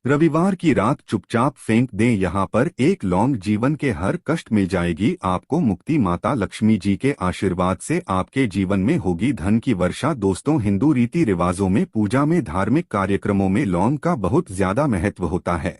रविवार की रात चुपचाप फेंक दें। यहाँ पर एक लौंग, जीवन के हर कष्ट मिल जाएगी आपको मुक्ति। माता लक्ष्मी जी के आशीर्वाद से आपके जीवन में होगी धन की वर्षा। दोस्तों, हिंदू रीति रिवाजों में, पूजा में, धार्मिक कार्यक्रमों में लौंग का बहुत ज्यादा महत्व होता है।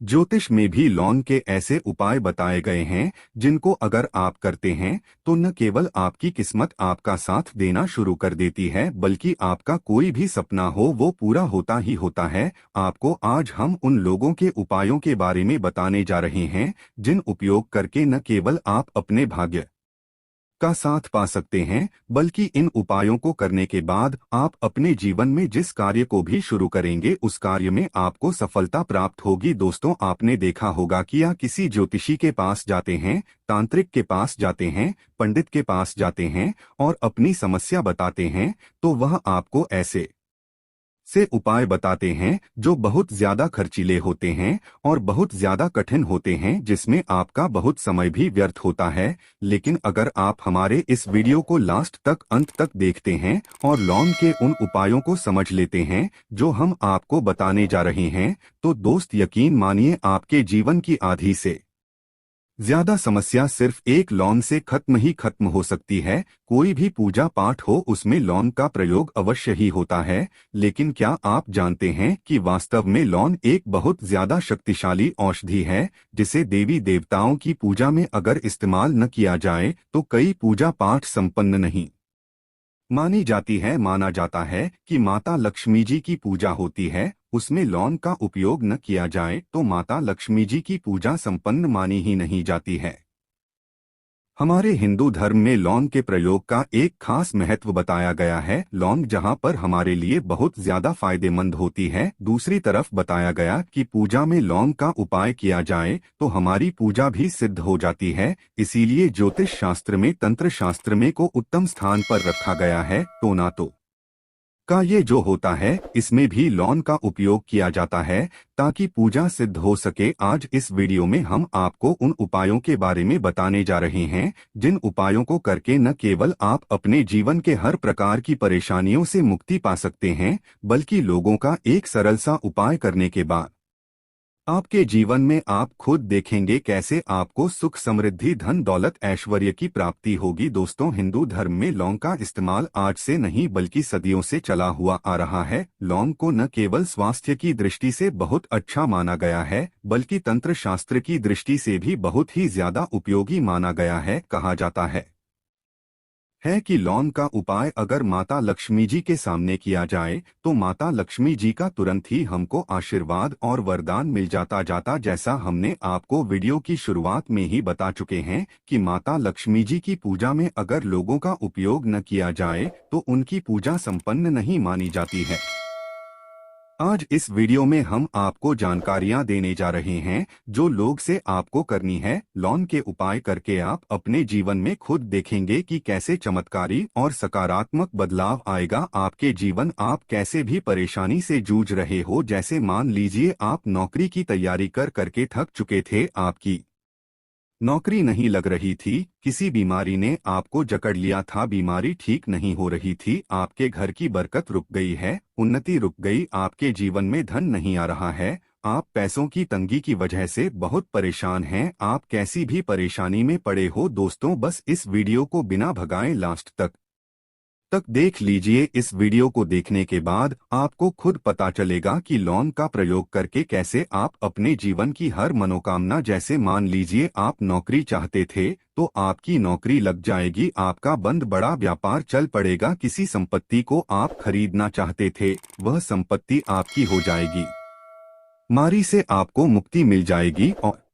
ज्योतिष में भी लौंग के ऐसे उपाय बताए गए हैं जिनको अगर आप करते हैं तो न केवल आपकी किस्मत आपका साथ देना शुरू कर देती है, बल्कि आपका कोई भी सपना हो वो पूरा होता ही होता है। आपको आज हम उन लोगों के उपायों के बारे में बताने जा रहे हैं जिन उपयोग करके न केवल आप अपने भाग्य का साथ पा सकते हैं, बल्कि इन उपायों को करने के बाद आप अपने जीवन में जिस कार्य को भी शुरू करेंगे उस कार्य में आपको सफलता प्राप्त होगी। दोस्तों, आपने देखा होगा कि या किसी ज्योतिषी के पास जाते हैं, तांत्रिक के पास जाते हैं, पंडित के पास जाते हैं और अपनी समस्या बताते हैं, तो वह आपको ऐसे से उपाय बताते हैं जो बहुत ज्यादा खर्चीले होते हैं और बहुत ज्यादा कठिन होते हैं, जिसमें आपका बहुत समय भी व्यर्थ होता है। लेकिन अगर आप हमारे इस वीडियो को लास्ट तक, अंत तक देखते हैं और लौंग के उन उपायों को समझ लेते हैं जो हम आपको बताने जा रहे हैं, तो दोस्त यकीन मानिए आपके जीवन की आधी से ज्यादा समस्या सिर्फ एक लौंग से खत्म हो सकती है। कोई भी पूजा पाठ हो उसमें लौंग का प्रयोग अवश्य ही होता है, लेकिन क्या आप जानते हैं कि वास्तव में लौंग एक बहुत ज्यादा शक्तिशाली औषधि है, जिसे देवी देवताओं की पूजा में अगर इस्तेमाल न किया जाए तो कई पूजा पाठ संपन्न नहीं मानी जाती है। माना जाता है कि माता लक्ष्मी जी की पूजा होती है, उसमें लौंग का उपयोग न किया जाए तो माता लक्ष्मी जी की पूजा संपन्न मानी ही नहीं जाती है। हमारे हिंदू धर्म में लौंग के प्रयोग का एक खास महत्व बताया गया है। लौंग जहां पर हमारे लिए बहुत ज्यादा फायदेमंद होती है, दूसरी तरफ बताया गया कि पूजा में लौंग का उपाय किया जाए तो हमारी पूजा भी सिद्ध हो जाती है। इसीलिए ज्योतिष शास्त्र में, तंत्र शास्त्र में को उत्तम स्थान पर रखा गया है। तो ना तो का ये जो होता है, इसमें भी लौंग का उपयोग किया जाता है ताकि पूजा सिद्ध हो सके। आज इस वीडियो में हम आपको उन उपायों के बारे में बताने जा रहे हैं जिन उपायों को करके न केवल आप अपने जीवन के हर प्रकार की परेशानियों से मुक्ति पा सकते हैं, बल्कि लोगों का एक सरल सा उपाय करने के बाद आपके जीवन में आप खुद देखेंगे कैसे आपको सुख, समृद्धि, धन दौलत, ऐश्वर्य की प्राप्ति होगी। दोस्तों, हिंदू धर्म में लौंग का इस्तेमाल आज से नहीं बल्कि सदियों से चला हुआ आ रहा है। लौंग को न केवल स्वास्थ्य की दृष्टि से बहुत अच्छा माना गया है, बल्कि तंत्र शास्त्र की दृष्टि से भी बहुत ही ज्यादा उपयोगी माना गया है। कहा जाता है कि लौंग का उपाय अगर माता लक्ष्मी जी के सामने किया जाए तो माता लक्ष्मी जी का तुरंत ही हमको आशीर्वाद और वरदान मिल जाता। जैसा हमने आपको वीडियो की शुरुआत में ही बता चुके हैं कि माता लक्ष्मी जी की पूजा में अगर लोगों का उपयोग न किया जाए तो उनकी पूजा संपन्न नहीं मानी जाती है। आज इस वीडियो में हम आपको जानकारियां देने जा रहे हैं जो लोग से आपको करनी है। लौंग के उपाय करके आप अपने जीवन में खुद देखेंगे कि कैसे चमत्कारी और सकारात्मक बदलाव आएगा आपके जीवन। आप कैसे भी परेशानी से जूझ रहे हो, जैसे मान लीजिए आप नौकरी की तैयारी करके थक चुके थे, आपकी नौकरी नहीं लग रही थी, किसी बीमारी ने आपको जकड़ लिया था, बीमारी ठीक नहीं हो रही थी, आपके घर की बरकत रुक गई है, उन्नति रुक गई, आपके जीवन में धन नहीं आ रहा है, आप पैसों की तंगी की वजह से बहुत परेशान हैं, आप कैसी भी परेशानी में पड़े हो। दोस्तों, बस इस वीडियो को बिना भगाए लास्ट तक देख लीजिए। इस वीडियो को देखने के बाद आपको खुद पता चलेगा कि लौंग का प्रयोग करके कैसे आप अपने जीवन की हर मनोकामना, जैसे मान लीजिए आप नौकरी चाहते थे तो आपकी नौकरी लग जाएगी, आपका बंद बड़ा व्यापार चल पड़ेगा, किसी संपत्ति को आप खरीदना चाहते थे वह संपत्ति आपकी हो जाएगी, बीमारी से आपको मुक्ति मिल जाएगी और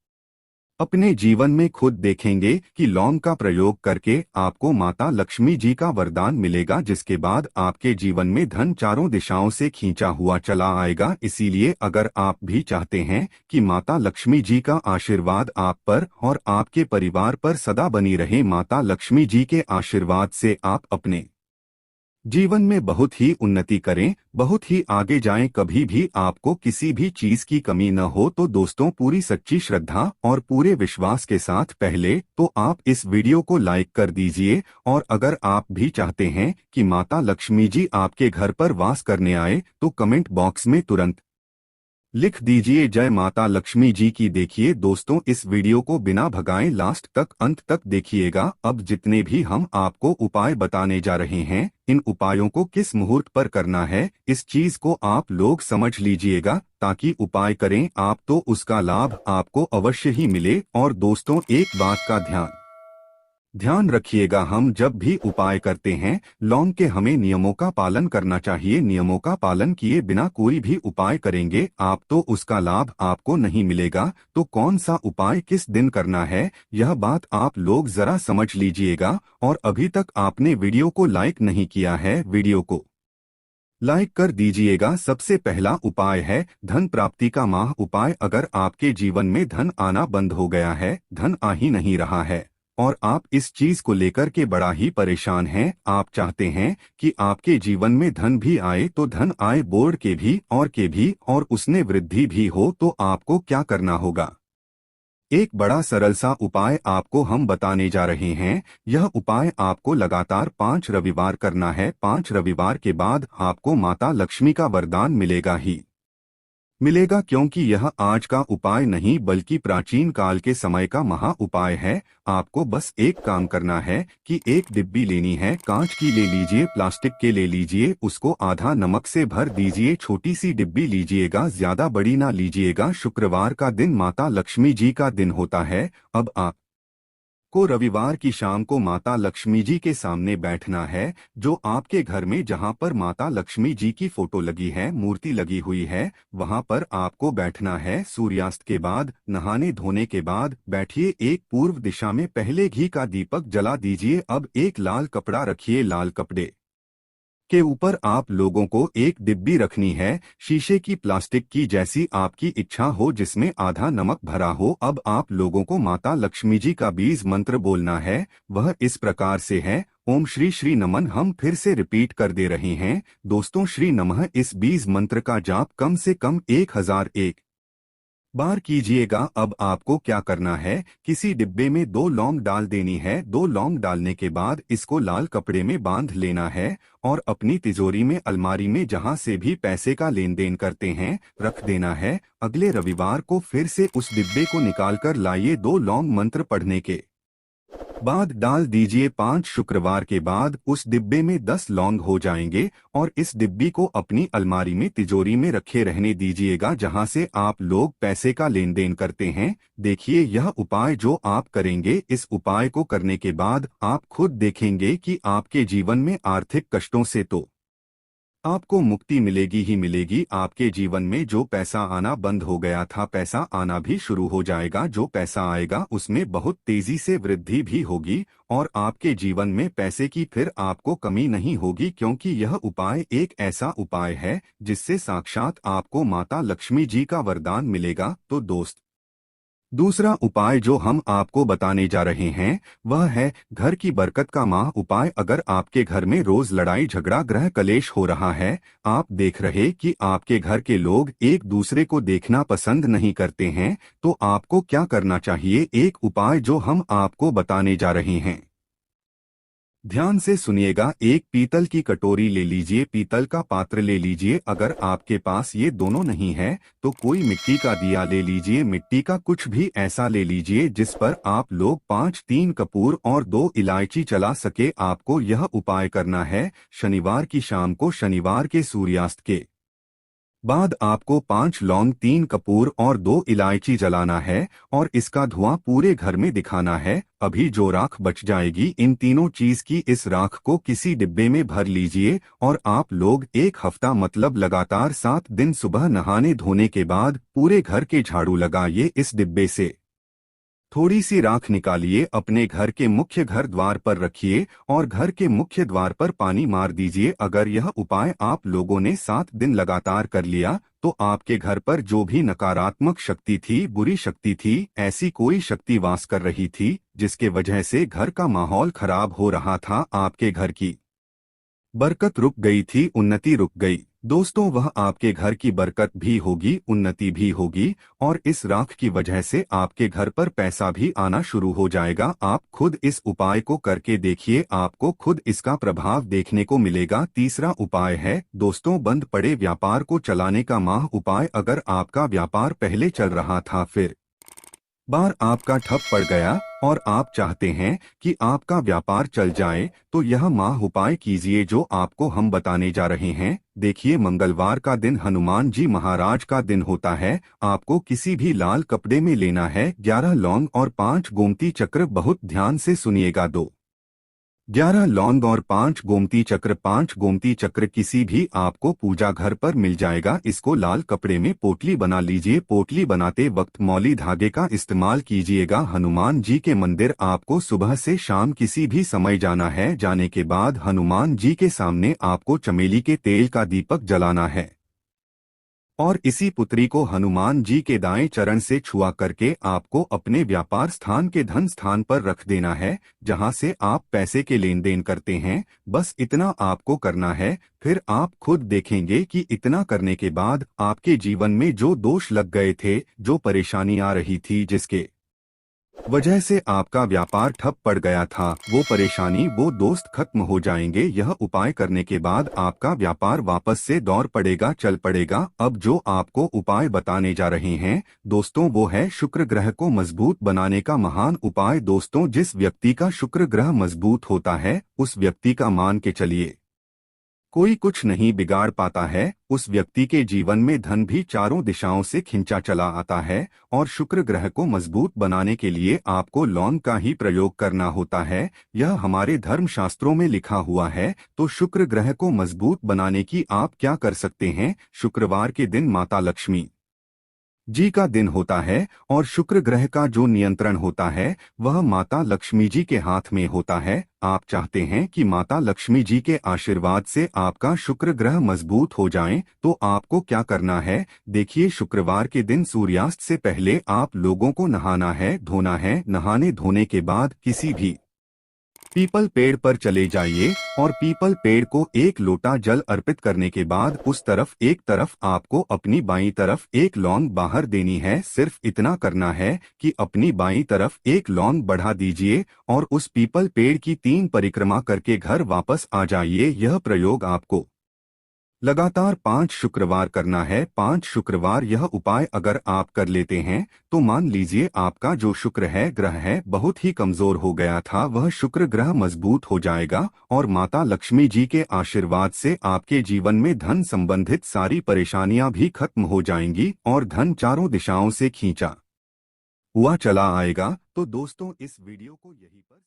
अपने जीवन में खुद देखेंगे कि लौंग का प्रयोग करके आपको माता लक्ष्मी जी का वरदान मिलेगा, जिसके बाद आपके जीवन में धन चारों दिशाओं से खींचा हुआ चला आएगा। इसीलिए अगर आप भी चाहते हैं कि माता लक्ष्मी जी का आशीर्वाद आप पर और आपके परिवार पर सदा बनी रहे, माता लक्ष्मी जी के आशीर्वाद से आप अपने जीवन में बहुत ही उन्नति करें, बहुत ही आगे जाएं, कभी भी आपको किसी भी चीज की कमी न हो, तो दोस्तों पूरी सच्ची श्रद्धा और पूरे विश्वास के साथ पहले तो आप इस वीडियो को लाइक कर दीजिए। और अगर आप भी चाहते हैं कि माता लक्ष्मी जी आपके घर पर वास करने आए तो कमेंट बॉक्स में तुरंत लिख दीजिए जय माता लक्ष्मी जी की। देखिए दोस्तों, इस वीडियो को बिना भगाए लास्ट तक अंत तक देखिएगा। अब जितने भी हम आपको उपाय बताने जा रहे हैं, इन उपायों को किस मुहूर्त पर करना है, इस चीज को आप लोग समझ लीजिएगा, ताकि उपाय करें आप तो उसका लाभ आपको अवश्य ही मिले। और दोस्तों, एक बात का ध्यान रखिएगा, हम जब भी उपाय करते हैं लौंग के, हमें नियमों का पालन करना चाहिए। नियमों का पालन किए बिना कोई भी उपाय करेंगे आप तो उसका लाभ आपको नहीं मिलेगा। तो कौन सा उपाय किस दिन करना है, यह बात आप लोग जरा समझ लीजिएगा। और अभी तक आपने वीडियो को लाइक नहीं किया है, वीडियो को लाइक कर दीजिएगा। सबसे पहला उपाय है धन प्राप्ति का माह उपाय। अगर आपके जीवन में धन आना बंद हो गया है, धन आ ही नहीं रहा है और आप इस चीज को लेकर के बड़ा ही परेशान हैं, आप चाहते हैं कि आपके जीवन में धन भी आए, तो धन आए बोर्ड के भी और उसने वृद्धि भी हो, तो आपको क्या करना होगा। एक बड़ा सरल सा उपाय आपको हम बताने जा रहे हैं। यह उपाय आपको लगातार 5 रविवार करना है। 5 रविवार के बाद आपको माता लक्ष्मी का वरदान मिलेगा ही मिलेगा, क्योंकि यह आज का उपाय नहीं बल्कि प्राचीन काल के समय का महा उपाय है। आपको बस एक काम करना है कि एक डिब्बी लेनी है, कांच की ले लीजिए, प्लास्टिक के ले लीजिए, उसको आधा नमक से भर दीजिए। छोटी सी डिब्बी लीजिएगा, ज्यादा बड़ी ना लीजिएगा। शुक्रवार का दिन माता लक्ष्मी जी का दिन होता है। अब आप को रविवार की शाम को माता लक्ष्मी जी के सामने बैठना है। जो आपके घर में जहां पर माता लक्ष्मी जी की फोटो लगी है, मूर्ति लगी हुई है, वहां पर आपको बैठना है। सूर्यास्त के बाद, नहाने धोने के बाद बैठिए। एक पूर्व दिशा में पहले घी का दीपक जला दीजिए। अब एक लाल कपड़ा रखिए, लाल कपड़े के ऊपर आप लोगों को एक डिब्बी रखनी है, शीशे की, प्लास्टिक की, जैसी आपकी इच्छा हो, जिसमें आधा नमक भरा हो। अब आप लोगों को माता लक्ष्मी जी का बीज मंत्र बोलना है। वह इस प्रकार से है, ओम श्री श्री नमन। हम फिर से रिपीट कर दे रहे हैं दोस्तों, श्री नमः। इस बीज मंत्र का जाप कम से कम 1001 बार कीजिएगा। अब आपको क्या करना है, किसी डिब्बे में 2 लौंग डाल देनी है। 2 लौंग डालने के बाद इसको लाल कपड़े में बांध लेना है और अपनी तिजोरी में, अलमारी में, जहां से भी पैसे का लेन देन करते हैं, रख देना है। अगले रविवार को फिर से उस डिब्बे को निकाल कर लाइए। 2 लौंग मंत्र पढ़ने के बाद डाल दीजिए। 5 शुक्रवार के बाद उस डिब्बे में 10 लौंग हो जाएंगे और इस डिब्बी को अपनी अलमारी में, तिजोरी में रखे रहने दीजिएगा, जहां से आप लोग पैसे का लेन देन करते हैं। देखिए, यह उपाय जो आप करेंगे, इस उपाय को करने के बाद आप खुद देखेंगे कि आपके जीवन में आर्थिक कष्टों से तो आपको मुक्ति मिलेगी ही मिलेगी। आपके जीवन में जो पैसा आना बंद हो गया था, पैसा आना भी शुरू हो जाएगा। जो पैसा आएगा उसमें बहुत तेजी से वृद्धि भी होगी और आपके जीवन में पैसे की फिर आपको कमी नहीं होगी, क्योंकि यह उपाय एक ऐसा उपाय है जिससे साक्षात आपको माता लक्ष्मी जी का वरदान मिलेगा। तो दोस्त, दूसरा उपाय जो हम आपको बताने जा रहे हैं वह है घर की बरकत का माह उपाय। अगर आपके घर में रोज लड़ाई झगड़ा, ग्रह कलेश हो रहा है, आप देख रहे कि आपके घर के लोग एक दूसरे को देखना पसंद नहीं करते हैं, तो आपको क्या करना चाहिए, एक उपाय जो हम आपको बताने जा रहे हैं, ध्यान से सुनिएगा। एक पीतल की कटोरी ले लीजिए, पीतल का पात्र ले लीजिए। अगर आपके पास ये दोनों नहीं है तो कोई मिट्टी का दिया ले लीजिए, मिट्टी का कुछ भी ऐसा ले लीजिए जिस पर आप लोग 3 कपूर और 2 इलायची चला सके। आपको यह उपाय करना है शनिवार की शाम को, शनिवार के सूर्यास्त के बाद आपको 5 लौंग, 3 कपूर और 2 इलायची जलाना है और इसका धुआं पूरे घर में दिखाना है। अभी जो राख बच जाएगी, इन तीनों चीज की, इस राख को किसी डिब्बे में भर लीजिए और आप लोग 1 हफ्ता मतलब लगातार 7 दिन सुबह नहाने धोने के बाद पूरे घर के झाड़ू लगाइए। इस डिब्बे से थोड़ी सी राख निकालिए, अपने घर के मुख्य घर द्वार पर रखिए और घर के मुख्य द्वार पर पानी मार दीजिए। अगर यह उपाय आप लोगों ने 7 दिन लगातार कर लिया तो आपके घर पर जो भी नकारात्मक शक्ति थी, बुरी शक्ति थी, ऐसी कोई शक्ति वास कर रही थी जिसके वजह से घर का माहौल खराब हो रहा था, आपके घर की बरकत रुक गई थी, उन्नति रुक गई। दोस्तों वह आपके घर की बरकत भी होगी, उन्नति भी होगी और इस राख की वजह से आपके घर पर पैसा भी आना शुरू हो जाएगा। आप खुद इस उपाय को करके देखिए, आपको खुद इसका प्रभाव देखने को मिलेगा। तीसरा उपाय है दोस्तों बंद पड़े व्यापार को चलाने का माह उपाय। अगर आपका व्यापार पहले चल रहा था फिर बार आपका ठप पड़ गया और आप चाहते हैं कि आपका व्यापार चल जाए तो यह माह उपाय कीजिए जो आपको हम बताने जा रहे हैं। देखिए मंगलवार का दिन हनुमान जी महाराज का दिन होता है। आपको किसी भी लाल कपड़े में लेना है 11 लौंग और 5 गोमती चक्र। बहुत ध्यान से सुनिएगा। 11 लौंग और 5 गोमती चक्र। 5 गोमती चक्र किसी भी आपको पूजा घर पर मिल जाएगा। इसको लाल कपड़े में पोटली बना लीजिए। पोटली बनाते वक्त मौली धागे का इस्तेमाल कीजिएगा। हनुमान जी के मंदिर आपको सुबह से शाम किसी भी समय जाना है। जाने के बाद हनुमान जी के सामने आपको चमेली के तेल का दीपक जलाना है और इसी पुत्री को हनुमान जी के दाएं चरण से छुआ करके आपको अपने व्यापार स्थान के धन स्थान पर रख देना है जहां से आप पैसे के लेन देन करते हैं। बस इतना आपको करना है। फिर आप खुद देखेंगे कि इतना करने के बाद आपके जीवन में जो दोष लग गए थे, जो परेशानी आ रही थी, जिसके वजह से आपका व्यापार ठप पड़ गया था, वो परेशानी वो दोस्त खत्म हो जाएंगे। यह उपाय करने के बाद आपका व्यापार वापस से दौड़ पड़ेगा, चल पड़ेगा। अब जो आपको उपाय बताने जा रहे हैं दोस्तों वो है शुक्र ग्रह को मजबूत बनाने का महान उपाय। दोस्तों जिस व्यक्ति का शुक्र ग्रह मजबूत होता है उस व्यक्ति का मान के चलिए कोई कुछ नहीं बिगाड़ पाता है। उस व्यक्ति के जीवन में धन भी चारों दिशाओं से खिंचा चला आता है। और शुक्र ग्रह को मजबूत बनाने के लिए आपको लौंग का ही प्रयोग करना होता है। यह हमारे धर्म शास्त्रों में लिखा हुआ है। तो शुक्र ग्रह को मजबूत बनाने की आप क्या कर सकते हैं। शुक्रवार के दिन माता लक्ष्मी जी का दिन होता है और शुक्र ग्रह का जो नियंत्रण होता है वह माता लक्ष्मी जी के हाथ में होता है। आप चाहते हैं कि माता लक्ष्मी जी के आशीर्वाद से आपका शुक्र ग्रह मजबूत हो जाए तो आपको क्या करना है। देखिए शुक्रवार के दिन सूर्यास्त से पहले आप लोगों को नहाना है, धोना है। नहाने धोने के बाद किसी भी पीपल पेड़ पर चले जाइए और पीपल पेड़ को एक लोटा जल अर्पित करने के बाद उस तरफ एक तरफ आपको अपनी बाईं तरफ एक लौंग बाहर देनी है। सिर्फ इतना करना है कि अपनी बाईं तरफ एक लौंग बढ़ा दीजिए और उस पीपल पेड़ की 3 परिक्रमा करके घर वापस आ जाइए। यह प्रयोग आपको लगातार 5 शुक्रवार करना है। 5 शुक्रवार यह उपाय अगर आप कर लेते हैं तो मान लीजिए आपका जो शुक्र है ग्रह है बहुत ही कमजोर हो गया था, वह शुक्र ग्रह मजबूत हो जाएगा और माता लक्ष्मी जी के आशीर्वाद से आपके जीवन में धन संबंधित सारी परेशानियां भी खत्म हो जाएंगी और धन चारों दिशाओं से खींचा हुआ चला आएगा। तो दोस्तों इस वीडियो को यहीं पर